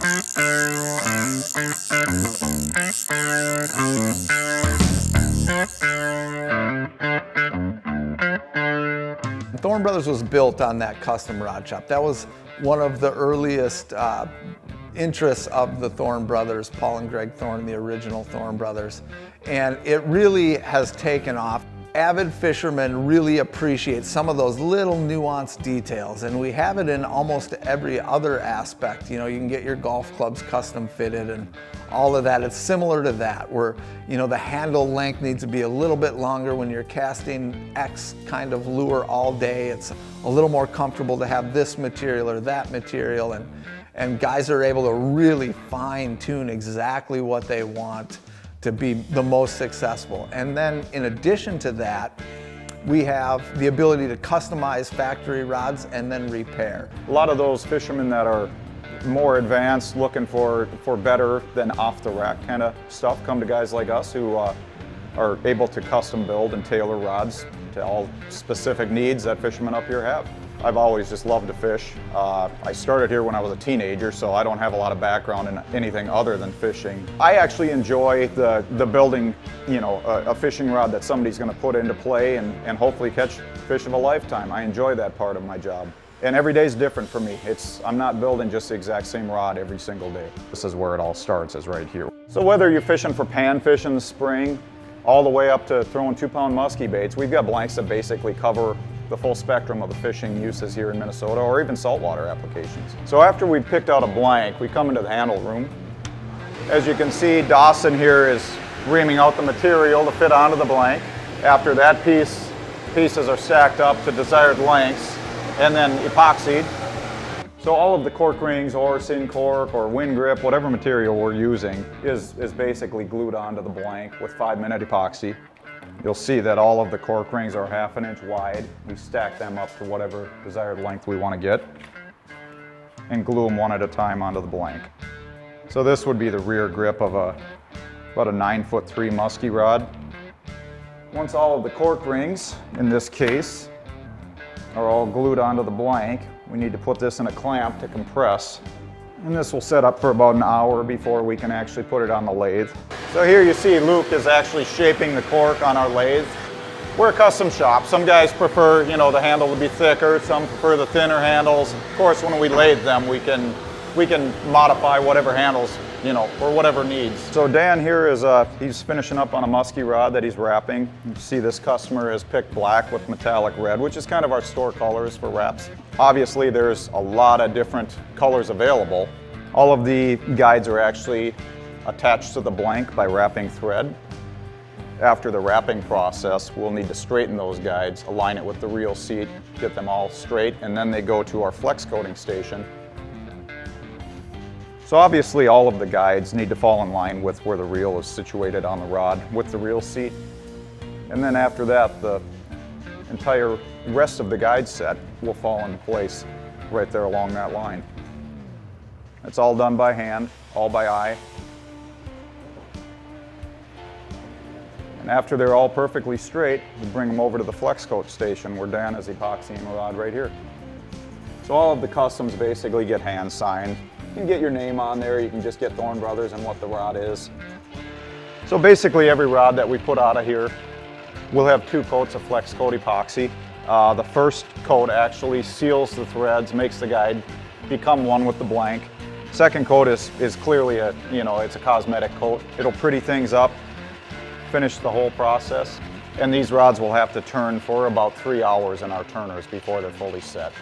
Thorne Brothers was built on that custom rod shop. That was one of the earliest interests of the Thorne Brothers, Paul and Greg Thorne, the original Thorne Brothers. And it really has taken off. Avid fishermen really appreciate some of those little nuanced details, and we have it in almost every other aspect. You know, you can get your golf clubs custom fitted and all of that. It's similar to that, where, you know, the handle length needs to be a little bit longer when you're casting X kind of lure all day. It's a little more comfortable to have this material or that material, and guys are able to really fine tune exactly what they want to be the most successful. And then in addition to that, we have the ability to customize factory rods and then repair. A lot of those fishermen that are more advanced, looking for better than off the rack kind of stuff, come to guys like us who are able to custom build and tailor rods to all specific needs that fishermen up here have. I've always just loved to fish. I started here when I was a teenager, so I don't have a lot of background in anything other than fishing. I actually enjoy the building, you know, a fishing rod that somebody's going to put into play and hopefully catch fish of a lifetime. I enjoy that part of my job. And every day is different for me. I'm not building just the exact same rod every single day. This is where it all starts, is right here. So whether you're fishing for panfish in the spring, all the way up to throwing 2-pound musky baits, we've got blanks that basically cover the full spectrum of the fishing uses here in Minnesota, or even saltwater applications. So after we've picked out a blank, we come into the handle room. As you can see, Dawson here is reaming out the material to fit onto the blank. After that, pieces are stacked up to desired lengths and then epoxied. So all of the cork rings or sin cork or wind grip, whatever material we're using, is basically glued onto the blank with 5-minute epoxy. You'll see that all of the cork rings are 1/2 inch wide. We stack them up to whatever desired length we want to get and glue them one at a time onto the blank. So this would be the rear grip of about a 9'3" musky rod. Once all of the cork rings, in this case, are all glued onto the blank, we need to put this in a clamp to compress. And this will set up for about an hour before we can actually put it on the lathe. So here you see Luke is actually shaping the cork on our lathe. We're a custom shop. Some guys prefer, you know, the handle to be thicker, some prefer the thinner handles. Of course, when we lathe them, we can modify whatever handles, you know, for whatever needs. So Dan here is, he's finishing up on a musky rod that he's wrapping. You see this customer has picked black with metallic red, which is kind of our store colors for wraps. Obviously, there's a lot of different colors available. All of the guides are actually attached to the blank by wrapping thread. After the wrapping process, we'll need to straighten those guides, align it with the reel seat, get them all straight, and then they go to our flex coating station. So obviously all of the guides need to fall in line with where the reel is situated on the rod with the reel seat. And then after that, the entire rest of the guide set will fall into place right there along that line. It's all done by hand, all by eye. And after they're all perfectly straight, we bring them over to the flex coat station where Dan is epoxying the rod right here. So all of the customs basically get hand signed. You can get your name on there, you can just get Thorne Brothers and what the rod is. So basically every rod that we put out of here will have 2 coats of flex coat epoxy. The first coat actually seals the threads, makes the guide become one with the blank. Second coat is clearly it's a cosmetic coat. It'll pretty things up, finish the whole process. And these rods will have to turn for about 3 hours in our turners before they're fully set.